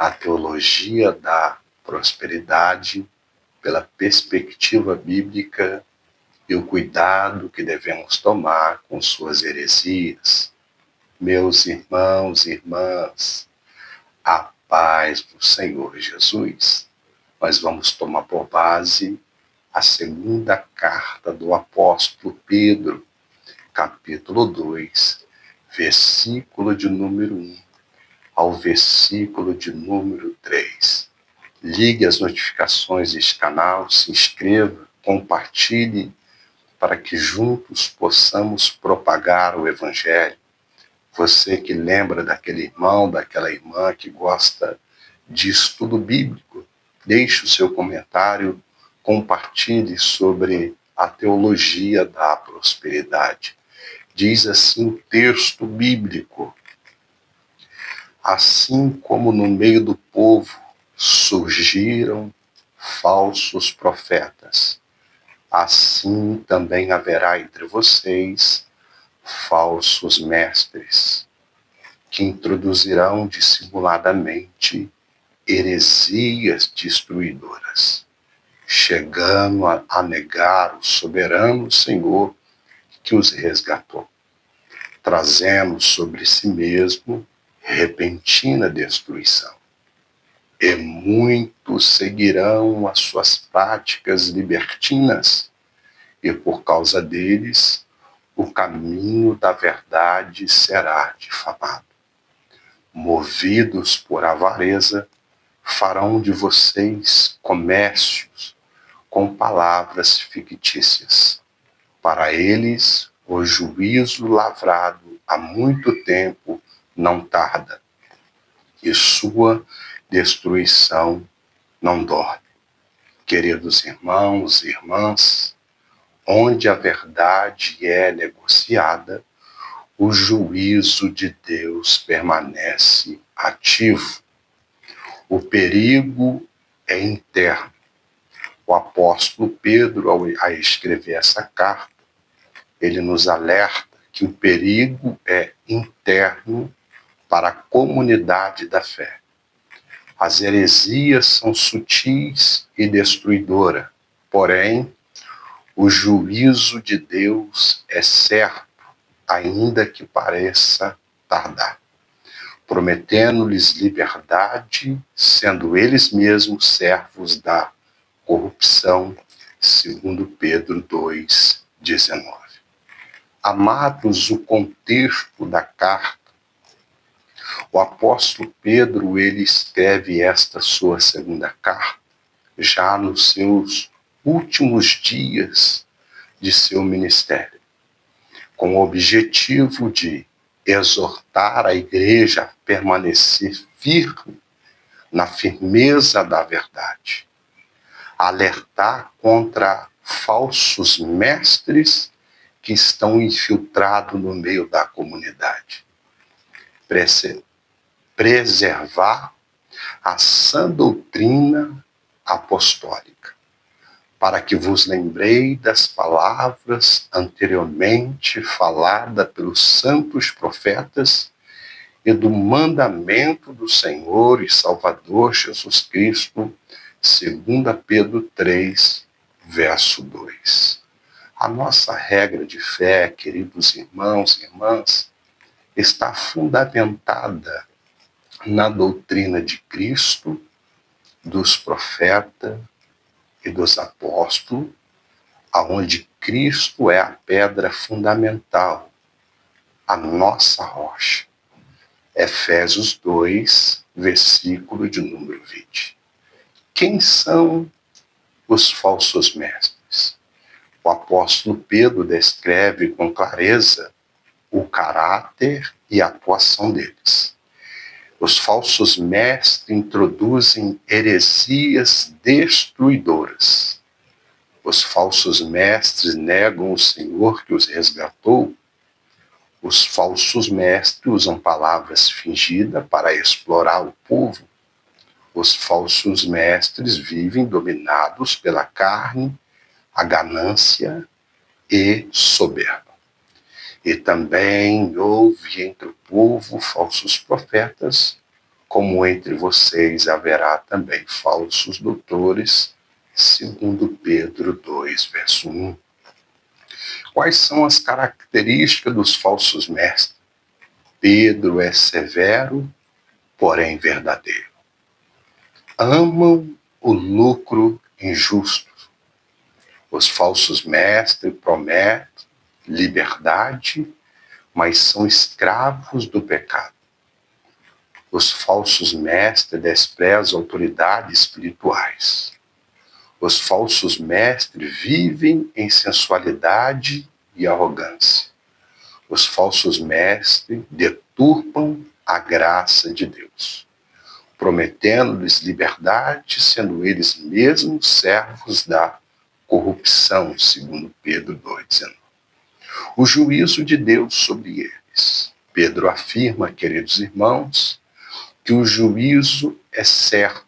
a teologia da prosperidade pela perspectiva bíblica e o cuidado que devemos tomar com suas heresias. Meus irmãos e irmãs, a paz do Senhor Jesus. Nós vamos tomar por base a segunda carta do apóstolo Pedro, capítulo 2, versículo de número 1 ao versículo de número 3. Ligue as notificações deste canal, se inscreva, compartilhe, para que juntos possamos propagar o Evangelho. Você que lembra daquele irmão, daquela irmã que gosta de estudo bíblico, deixe o seu comentário, compartilhe sobre a teologia da prosperidade. Diz assim o texto bíblico: assim como no meio do povo surgiram falsos profetas, assim também haverá entre vocês falsos mestres, que introduzirão dissimuladamente heresias destruidoras, chegando a negar o soberano Senhor que os resgatou, trazendo sobre si mesmo repentina destruição. E muitos seguirão as suas práticas libertinas, e por causa deles o caminho da verdade será difamado. Movidos por avareza, farão de vocês comércios com palavras fictícias. Para eles, o juízo lavrado há muito tempo não tarda, e sua destruição não dorme. Queridos irmãos e irmãs, onde a verdade é negociada, o juízo de Deus permanece ativo. O perigo é interno. O apóstolo Pedro, ao escrever essa carta, ele nos alerta que o perigo é interno para a comunidade da fé. As heresias são sutis e destruidoras, porém, o juízo de Deus é certo, ainda que pareça tardar, prometendo-lhes liberdade, sendo eles mesmos servos da corrupção, segundo Pedro 2,19. Amados, o contexto da carta, o apóstolo Pedro, ele escreve esta sua segunda carta já nos seus últimos dias de seu ministério, com o objetivo de exortar a igreja a permanecer firme na firmeza da verdade, alertar contra falsos mestres que estão infiltrados no meio da comunidade, preservar a sã doutrina apostólica, para que vos lembrei das palavras anteriormente faladas pelos santos profetas e do mandamento do Senhor e Salvador Jesus Cristo, 2 Pedro 3, verso 2. A nossa regra de fé, queridos irmãos e irmãs, está fundamentada na doutrina de Cristo, dos profetas e dos apóstolos, aonde Cristo é a pedra fundamental, a nossa rocha. Efésios 2, versículo de número 20. Quem são os falsos mestres? O apóstolo Pedro descreve com clareza o caráter e a atuação deles. Os falsos mestres introduzem heresias destruidoras. Os falsos mestres negam o Senhor que os resgatou. Os falsos mestres usam palavras fingidas para explorar o povo. Os falsos mestres vivem dominados pela carne, a ganância e soberba. E também houve entre o povo falsos profetas, como entre vocês haverá também falsos doutores, segundo Pedro 2, verso 1. Quais são as características dos falsos mestres? Pedro é severo, porém verdadeiro. Amam o lucro injusto. Os falsos mestres prometem liberdade, mas são escravos do pecado. Os falsos mestres desprezam autoridades espirituais. Os falsos mestres vivem em sensualidade e arrogância. Os falsos mestres deturpam a graça de Deus, prometendo-lhes liberdade, sendo eles mesmos servos da corrupção, segundo Pedro 2,19. O juízo de Deus sobre eles. Pedro afirma, queridos irmãos, que o juízo é certo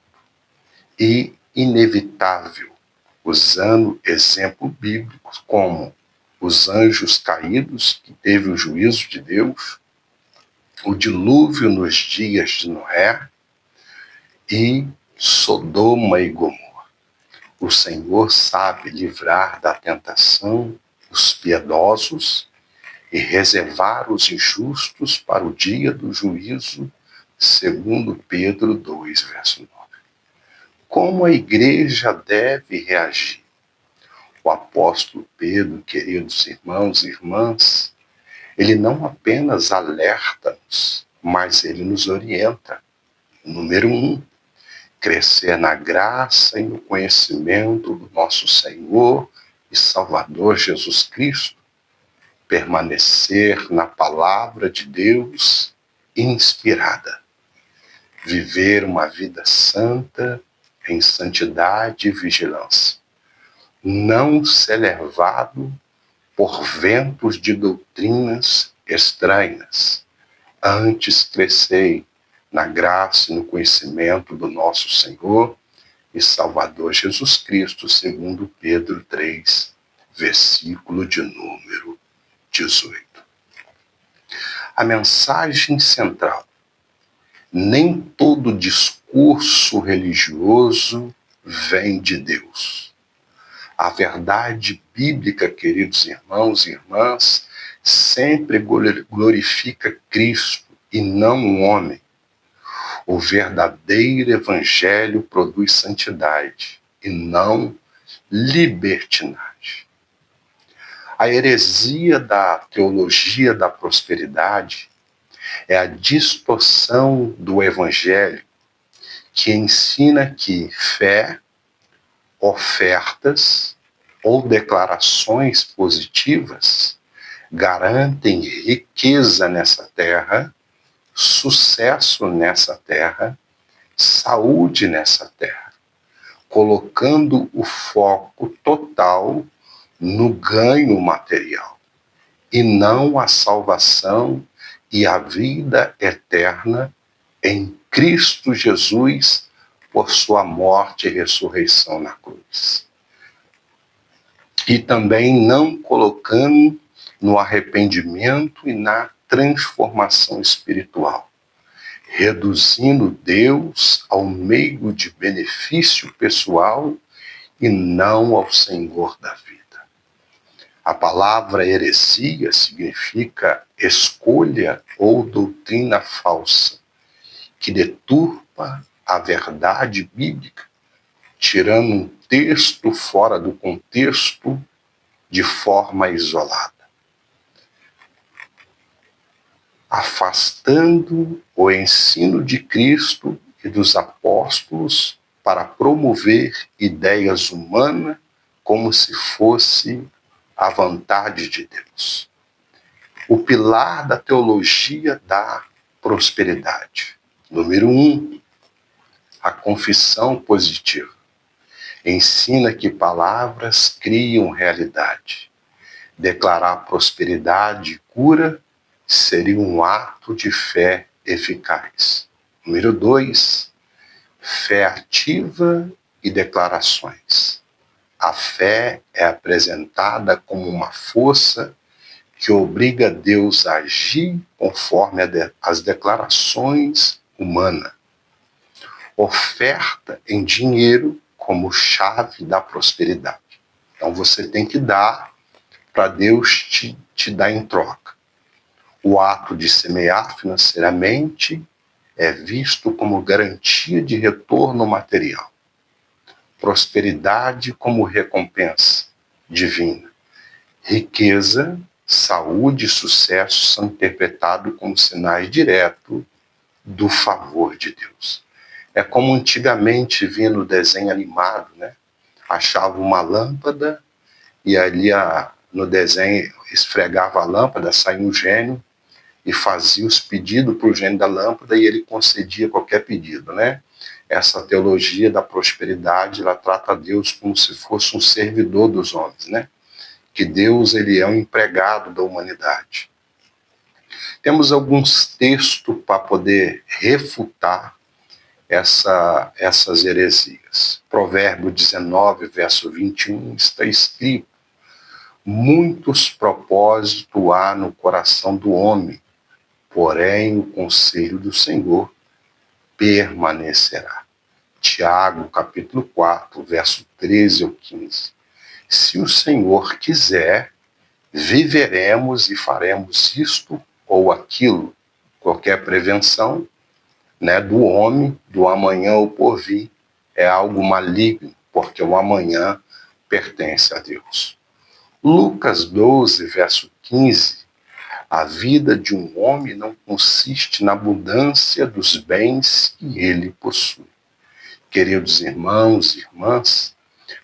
e inevitável, usando exemplos bíblicos como os anjos caídos, que teve o juízo de Deus, o dilúvio nos dias de Noé e Sodoma e Gomorra. O Senhor sabe livrar da tentação os piedosos e reservar os injustos para o dia do juízo, segundo Pedro 2, verso 9. Como a igreja deve reagir? O apóstolo Pedro, queridos irmãos e irmãs, ele não apenas alerta-nos, mas ele nos orienta. Número 1, crescer na graça e no conhecimento do nosso Senhor e Salvador Jesus Cristo, permanecer na palavra de Deus inspirada, viver uma vida santa em santidade e vigilância, não ser levado por ventos de doutrinas estranhas, antes crescei na graça e no conhecimento do nosso Senhor e Salvador Jesus Cristo, segundo Pedro 3, versículo de número 18. A mensagem central: nem todo discurso religioso vem de Deus. A verdade bíblica, queridos irmãos e irmãs, sempre glorifica Cristo e não o homem. O verdadeiro evangelho produz santidade e não libertinagem. A heresia da teologia da prosperidade é a distorção do evangelho que ensina que fé, ofertas ou declarações positivas garantem riqueza nessa terra, sucesso nessa terra, saúde nessa terra, colocando o foco total no ganho material e não a salvação e a vida eterna em Cristo Jesus por sua morte e ressurreição na cruz. E também não colocando no arrependimento e na transformação espiritual, reduzindo Deus ao meio de benefício pessoal e não ao Senhor da vida. A palavra heresia significa escolha ou doutrina falsa, que deturpa a verdade bíblica, tirando um texto fora do contexto de forma isolada, afastando o ensino de Cristo e dos apóstolos para promover ideias humanas como se fosse a vontade de Deus. O pilar da teologia da prosperidade. Número 1, a confissão positiva. Ensina que palavras criam realidade. Declarar prosperidade e cura seria um ato de fé eficaz. Número 2, fé ativa e declarações. A fé é apresentada como uma força que obriga Deus a agir conforme as declarações humanas. Oferta em dinheiro como chave da prosperidade. Então você tem que dar para Deus te dar em troca. O ato de semear financeiramente é visto como garantia de retorno material. Prosperidade como recompensa divina. Riqueza, saúde e sucesso são interpretados como sinais diretos do favor de Deus. É como antigamente via no desenho animado, né? Achava uma lâmpada e ali no desenho esfregava a lâmpada, saía um gênio e fazia os pedidos para o gênio da lâmpada e ele concedia qualquer pedido, né? Essa teologia da prosperidade, ela trata Deus como se fosse um servidor dos homens, né? Que Deus, ele é um empregado da humanidade. Temos alguns textos para poder refutar essas heresias. Provérbio 19, verso 21, está escrito: muitos propósitos há no coração do homem, porém o conselho do Senhor permanecerá. Tiago, capítulo 4, verso 13 ao 15. Se o Senhor quiser, viveremos e faremos isto ou aquilo. Qualquer prevenção, né, do homem, do amanhã ou porvir, é algo maligno, porque o amanhã pertence a Deus. Lucas 12, verso 15. A vida de um homem não consiste na abundância dos bens que ele possui. Queridos irmãos e irmãs,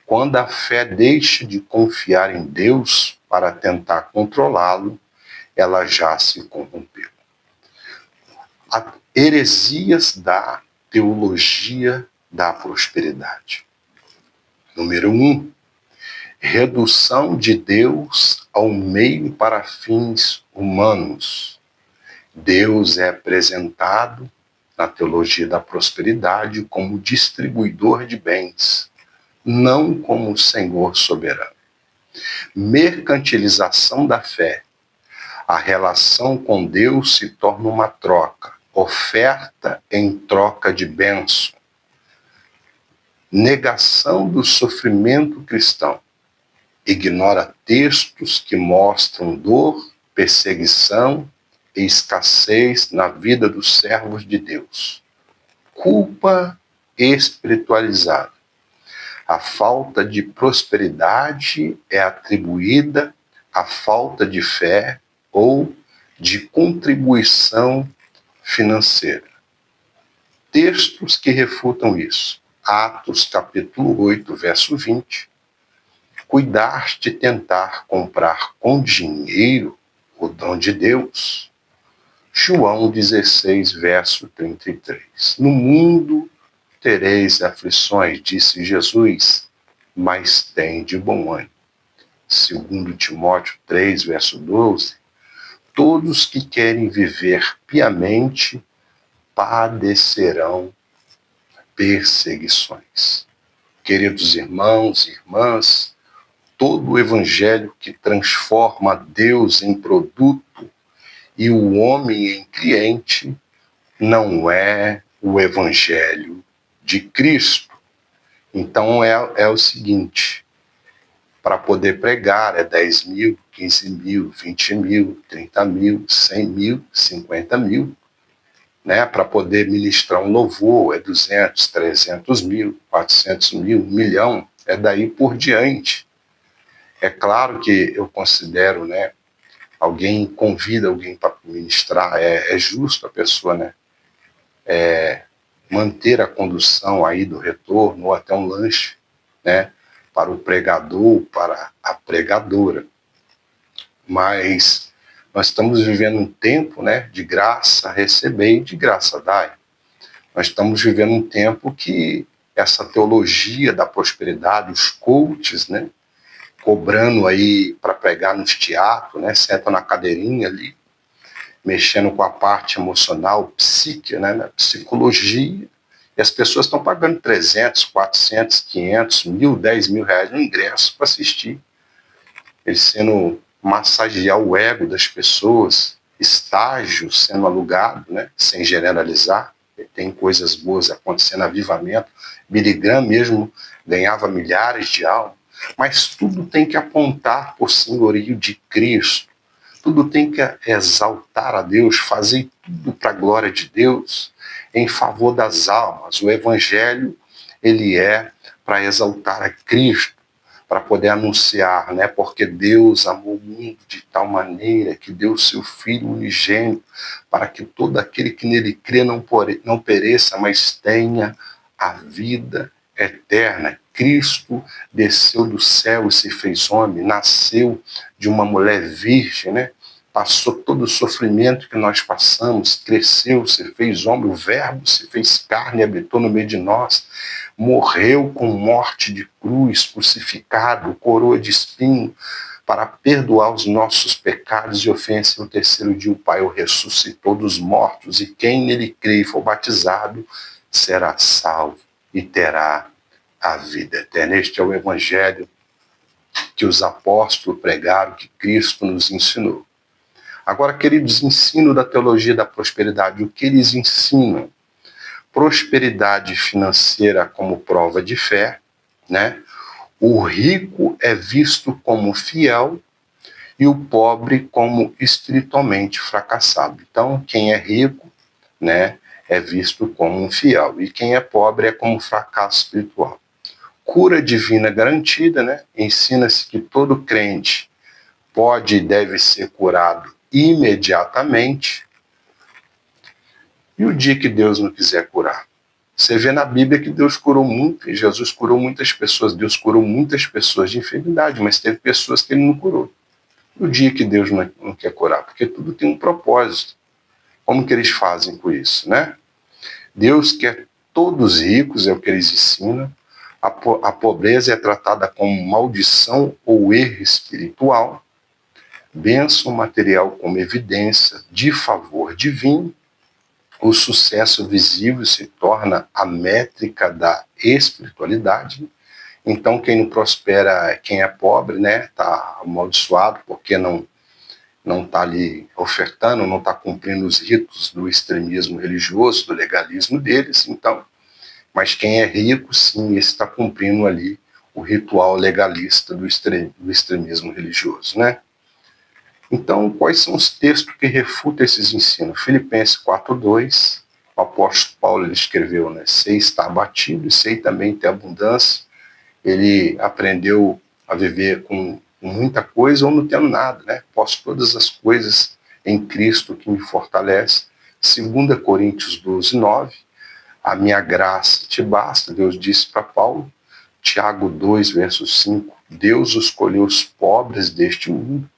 quando a fé deixa de confiar em Deus para tentar controlá-lo, ela já se corrompeu. Heresias da teologia da prosperidade. Número 1. Redução de Deus ao meio para fins humanos. Deus é apresentado na teologia da prosperidade como distribuidor de bens, não como Senhor soberano. Mercantilização da fé. A relação com Deus se torna uma troca, oferta em troca de bênção. Negação do sofrimento cristão. Ignora textos que mostram dor, perseguição e escassez na vida dos servos de Deus. Culpa espiritualizada. A falta de prosperidade é atribuída à falta de fé ou de contribuição financeira. Textos que refutam isso. Atos capítulo 8, verso 20. Cuidar de tentar comprar com dinheiro o dom de Deus. João 16, verso 33. No mundo tereis aflições, disse Jesus, mas tende bom ânimo. 2 Timóteo 3, verso 12. Todos que querem viver piamente padecerão perseguições. Queridos irmãos e irmãs, todo o evangelho que transforma Deus em produto e o homem em cliente não é o evangelho de Cristo. Então é o seguinte: para poder pregar é 10 mil, 15 mil, 20 mil, 30 mil, 100 mil, 50 mil. Né? Para poder ministrar um louvor é 200, 300 mil, 400 mil, 1 milhão, é daí por diante. É claro que eu considero, né, alguém convida alguém para ministrar, é justo a pessoa, né, manter a condução aí do retorno ou até um lanche, né, para o pregador, para a pregadora. Mas nós estamos vivendo um tempo, né, de graça receber e de graça dar. Nós estamos vivendo um tempo que essa teologia da prosperidade, os coaches, né, cobrando aí para pregar nos teatros, né, sentam na cadeirinha ali, mexendo com a parte emocional, psique, né, na psicologia, e as pessoas estão pagando 300, 400, 500, 1.000, 10 mil reais no ingresso para assistir. Eles sendo massagear o ego das pessoas, estágios sendo alugado, né, sem generalizar, tem coisas boas acontecendo, avivamento. Billy Graham mesmo ganhava milhares de almas, mas tudo tem que apontar para o senhorio de Cristo. Tudo tem que exaltar a Deus, fazer tudo para a glória de Deus, em favor das almas. O Evangelho, ele é para exaltar a Cristo, para poder anunciar, né? Porque Deus amou o mundo de tal maneira que deu o seu Filho unigênito, para que todo aquele que nele crê não pereça, mas tenha a vida eterna. Cristo desceu do céu e se fez homem, nasceu de uma mulher virgem, né? Passou todo o sofrimento que nós passamos, cresceu, se fez homem, o Verbo se fez carne e habitou no meio de nós, morreu com morte de cruz, crucificado, coroa de espinho, para perdoar os nossos pecados e ofensas. No terceiro dia o Pai o ressuscitou dos mortos, e quem nele crê e for batizado será salvo e terá a vida eterna. Este é o Evangelho que os apóstolos pregaram, que Cristo nos ensinou. Agora, queridos, ensino da teologia da prosperidade, o que eles ensinam? Prosperidade financeira como prova de fé, né? O rico é visto como fiel e o pobre como espiritualmente fracassado. Então, quem é rico, né, é visto como um fiel, e quem é pobre é como um fracasso espiritual. Cura divina garantida, né? Ensina-se que todo crente pode e deve ser curado imediatamente. E o dia que Deus não quiser curar? Você vê na Bíblia que Deus curou muito, e Jesus curou muitas pessoas, Deus curou muitas pessoas de enfermidade, mas teve pessoas que ele não curou. E o dia que Deus não quer curar? Porque tudo tem um propósito. Como que eles fazem com isso, né? Deus quer todos ricos, é o que eles ensinam. A pobreza é tratada como maldição ou erro espiritual. Bênção material como evidência de favor divino. O sucesso visível se torna a métrica da espiritualidade. Então, quem não prospera, quem é pobre, né, está amaldiçoado, porque não está ali ofertando, não está cumprindo os ritos do extremismo religioso, do legalismo deles. Então, mas quem é rico, sim, esse está cumprindo ali o ritual legalista do extremismo religioso, né? Então, quais são os textos que refutam esses ensinos? Filipenses 4:2, o apóstolo Paulo ele escreveu, né? Sei estar abatido e sei também ter abundância. Ele aprendeu a viver com muita coisa ou não tendo nada, né? Posso todas as coisas em Cristo que me fortalece. 2 Coríntios 12:9, a minha graça te basta, Deus disse para Paulo. Tiago 2, verso 5, Deus escolheu os pobres deste mundo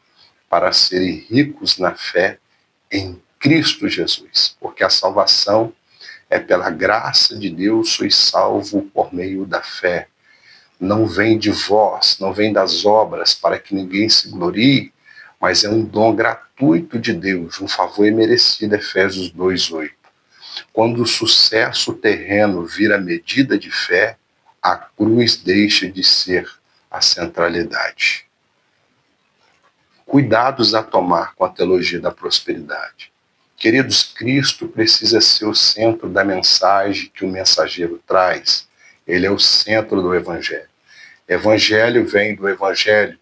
para serem ricos na fé em Cristo Jesus, porque a salvação é pela graça de Deus, sois salvo por meio da fé. Não vem de vós, não vem das obras, para que ninguém se glorie, mas é um dom gratuito de Deus, um favor imerecido, Efésios 2:8. Quando o sucesso terreno vira medida de fé, a cruz deixa de ser a centralidade. Cuidados a tomar com a teologia da prosperidade. Queridos, Cristo precisa ser o centro da mensagem que o mensageiro traz. Ele é o centro do Evangelho. Evangelho vem do Evangelho,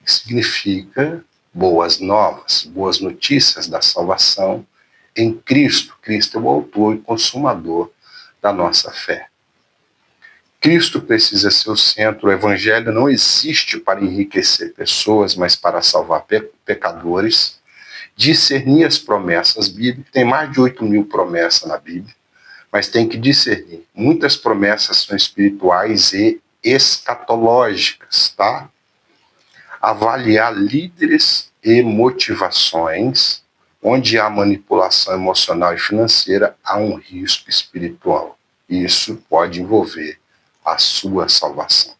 que significa boas novas, boas notícias da salvação em Cristo. Cristo é o autor e consumador da nossa fé. Cristo precisa ser o centro. O Evangelho não existe para enriquecer pessoas, mas para salvar pecadores. Discernir as promessas bíblicas. Tem mais de 8.000 promessas na Bíblia, mas tem que discernir. Muitas promessas são espirituais e escatológicas, tá? Avaliar líderes e motivações. Onde há manipulação emocional e financeira, há um risco espiritual. Isso pode envolver a sua salvação.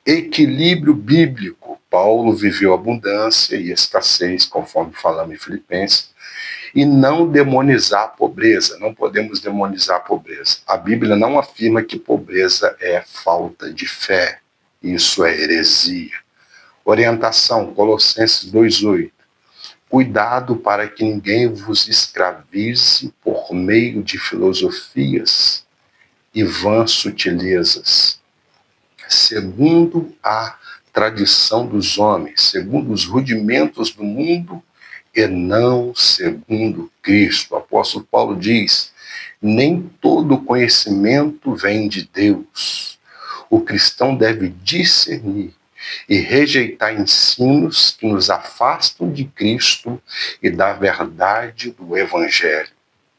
Equilíbrio bíblico. Paulo viveu abundância e escassez, conforme falamos em Filipenses, e não demonizar a pobreza. Não podemos demonizar a pobreza. A Bíblia não afirma que pobreza é falta de fé. Isso é heresia. Orientação, Colossenses 2:8. Cuidado para que ninguém vos escravize por meio de filosofias e vãs sutilezas, segundo a tradição dos homens, segundo os rudimentos do mundo e não segundo Cristo. O apóstolo Paulo diz: nem todo conhecimento vem de Deus. O cristão deve discernir e rejeitar ensinos que nos afastam de Cristo e da verdade do Evangelho.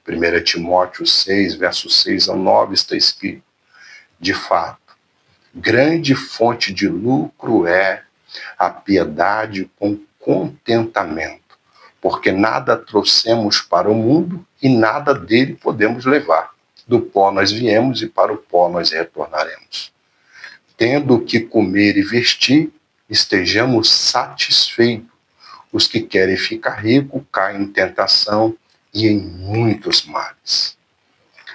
1 Timóteo 6, versos 6 ao 9, está escrito: de fato, grande fonte de lucro é a piedade com contentamento, porque nada trouxemos para o mundo e nada dele podemos levar. Do pó nós viemos e para o pó nós retornaremos. Tendo o que comer e vestir, estejamos satisfeitos. Os que querem ficar ricos caem em tentação e em muitos males.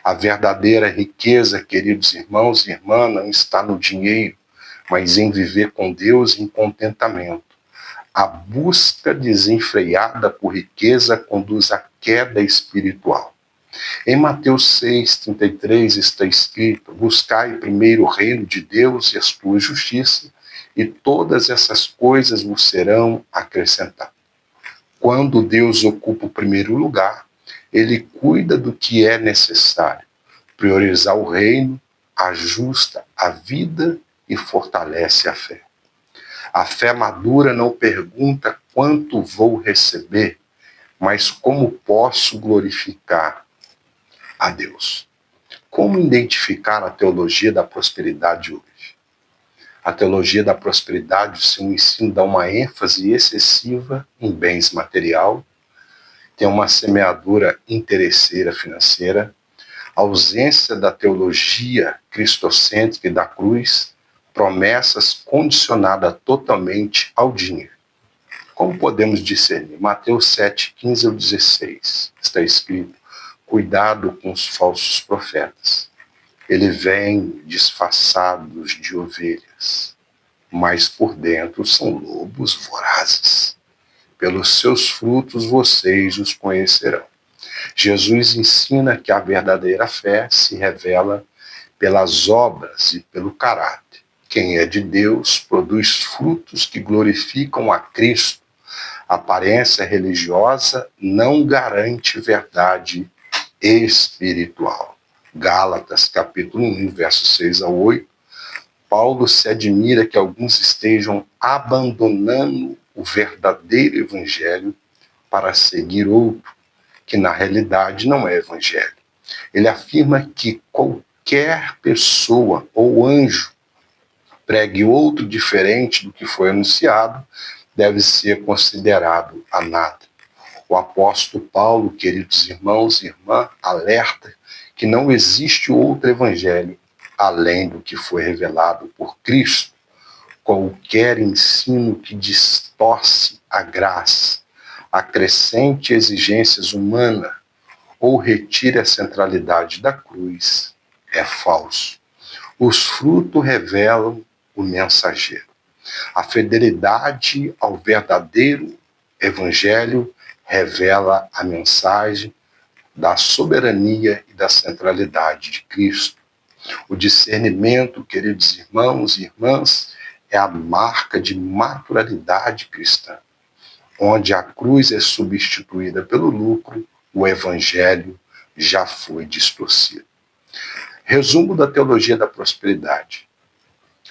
A verdadeira riqueza, queridos irmãos e irmãs, não está no dinheiro, mas em viver com Deus em contentamento. A busca desenfreada por riqueza conduz à queda espiritual. Em Mateus 6,33 está escrito: buscai primeiro o reino de Deus e a sua justiça, e todas essas coisas vos serão acrescentadas. Quando Deus ocupa o primeiro lugar, ele cuida do que é necessário. Priorizar o reino ajusta a vida e fortalece a fé. A fé madura não pergunta quanto vou receber, mas como posso glorificar a Deus. Como identificar a teologia da prosperidade hoje? A teologia da prosperidade, o seu ensino dá uma ênfase excessiva em bens material, tem uma semeadura interesseira financeira, ausência da teologia cristocêntrica e da cruz, promessas condicionadas totalmente ao dinheiro. Como podemos discernir? Mateus 7, 15 ao 16, está escrito: cuidado com os falsos profetas. Eles vêm disfarçados de ovelhas, mas por dentro são lobos vorazes. Pelos seus frutos vocês os conhecerão. Jesus ensina que a verdadeira fé se revela pelas obras e pelo caráter. Quem é de Deus produz frutos que glorificam a Cristo. A aparência religiosa não garante verdade espiritual. Gálatas, capítulo 1, versos 6 a 8. Paulo se admira que alguns estejam abandonando o verdadeiro evangelho para seguir outro, que na realidade não é evangelho. Ele afirma que qualquer pessoa ou anjo pregue outro diferente do que foi anunciado, deve ser considerado anátema. O apóstolo Paulo, queridos irmãos e irmãs, alerta que não existe outro evangelho além do que foi revelado por Cristo. Qualquer ensino que distorce a graça, acrescente exigências humanas ou retire a centralidade da cruz é falso. Os frutos revelam o mensageiro. A fidelidade ao verdadeiro evangelho revela a mensagem da soberania e da centralidade de Cristo. O discernimento, queridos irmãos e irmãs, é a marca de maturidade cristã. Onde a cruz é substituída pelo lucro, o evangelho já foi distorcido. Resumo da teologia da prosperidade.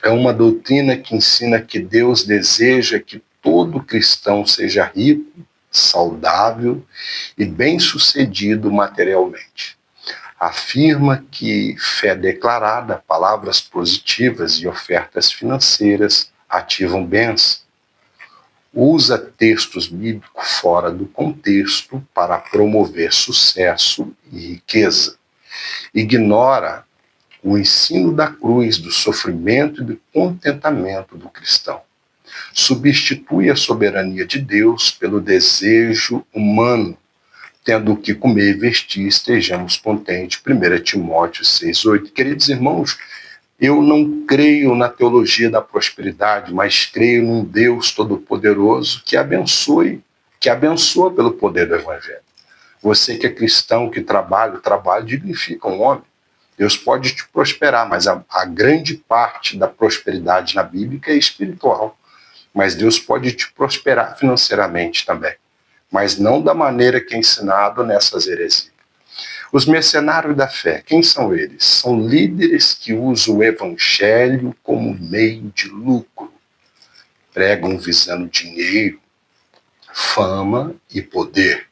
É uma doutrina que ensina que Deus deseja que todo cristão seja rico, saudável e bem-sucedido materialmente. Afirma que fé declarada, palavras positivas e ofertas financeiras ativam bênção. Usa textos bíblicos fora do contexto para promover sucesso e riqueza. Ignora o ensino da cruz, do sofrimento e do contentamento do cristão. Substitui a soberania de Deus pelo desejo humano. Tendo o que comer e vestir, estejamos contentes. 1 Timóteo 6,8. Queridos irmãos, eu não creio na teologia da prosperidade, mas creio num Deus Todo-Poderoso que abençoe que abençoa pelo poder do Evangelho. Você que é cristão, que trabalha, o trabalho dignifica um homem. Deus pode te prosperar, mas a grande parte da prosperidade na Bíblia é espiritual. Mas Deus pode te prosperar financeiramente também, mas não da maneira que é ensinado nessas heresias. Os mercenários da fé, quem são eles? São líderes que usam o evangelho como meio de lucro. Pregam visando dinheiro, fama e poder.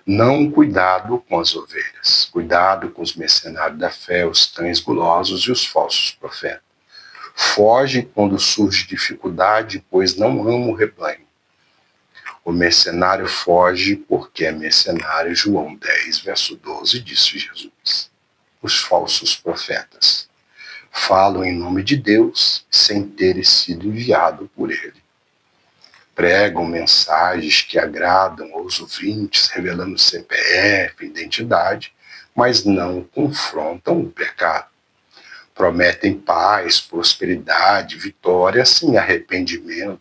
Não cuidado com as ovelhas. Cuidado com os mercenários da fé, os cães gulosos e os falsos profetas. Foge quando surge dificuldade, pois não ama o rebanho. O mercenário foge porque é mercenário. João 10, verso 12, disse Jesus. Os falsos profetas falam em nome de Deus sem terem sido enviados por ele. Pregam mensagens que agradam aos ouvintes, revelando CPF, identidade, mas não confrontam o pecado. Prometem paz, prosperidade, vitória, sem arrependimento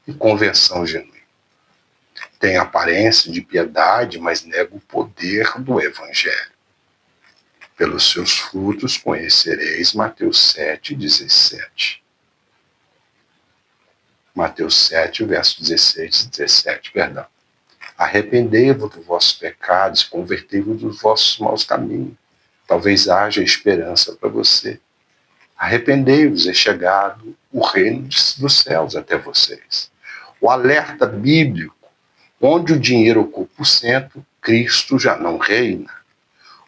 e conversão genuína. Tem aparência de piedade, mas nega o poder do Evangelho. Pelos seus frutos conhecereis, Mateus 7, 17. Mateus 7, verso 16 e 17, perdão. Arrependei-vos dos vossos pecados e convertei-vos dos vossos maus caminhos. Talvez haja esperança para você. Arrependei-vos, é chegado o reino dos céus até vocês. O alerta bíblico, onde o dinheiro ocupa o centro, Cristo já não reina.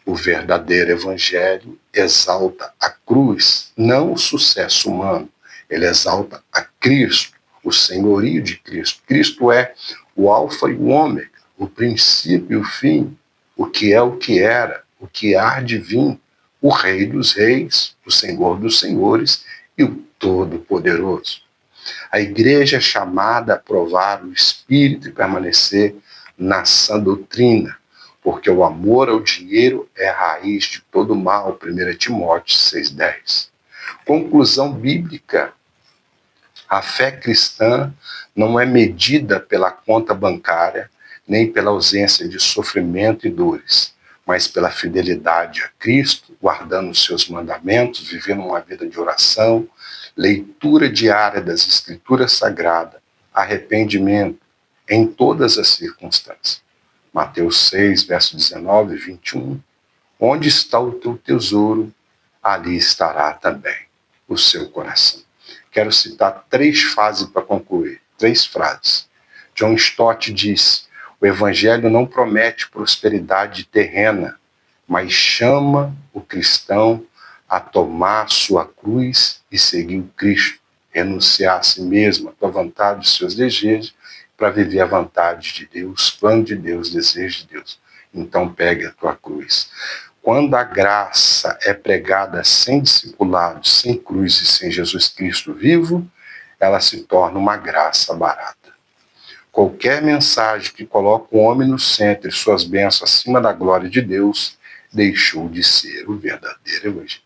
O verdadeiro evangelho exalta a cruz, não o sucesso humano. Ele exalta a Cristo, o senhorio de Cristo. Cristo é o alfa e o ômega, o princípio e o fim, o que é o que era, o que há de vir, o Rei dos Reis, o Senhor dos Senhores e o Todo-Poderoso. A igreja é chamada a provar o Espírito e permanecer na sã doutrina, porque o amor ao dinheiro é a raiz de todo mal, 1 Timóteo 6,10. Conclusão bíblica: a fé cristã não é medida pela conta bancária, nem pela ausência de sofrimento e dores, mas pela fidelidade a Cristo, guardando os seus mandamentos, vivendo uma vida de oração, leitura diária das Escrituras Sagradas, arrependimento em todas as circunstâncias. Mateus 6, verso 19 e 21. Onde está o teu tesouro, ali estará também o seu coração. Quero citar 3 frases para concluir, 3 frases. John Stott disse: o evangelho não promete prosperidade terrena, mas chama o cristão a tomar sua cruz e seguir o Cristo, renunciar a si mesmo, a tua vontade, os seus desejos, para viver a vontade de Deus, plano de Deus, desejo de Deus. Então pegue a tua cruz. Quando a graça é pregada sem discipulado, sem cruz e sem Jesus Cristo vivo, ela se torna uma graça barata. Qualquer mensagem que coloca o homem no centro e suas bênçãos acima da glória de Deus deixou de ser o verdadeiro evangelho.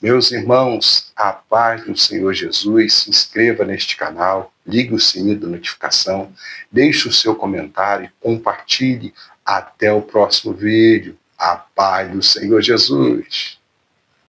Meus irmãos, a paz do Senhor Jesus, se inscreva neste canal, ligue o sininho da notificação, deixe o seu comentário e compartilhe. Até o próximo vídeo. A paz do Senhor Jesus.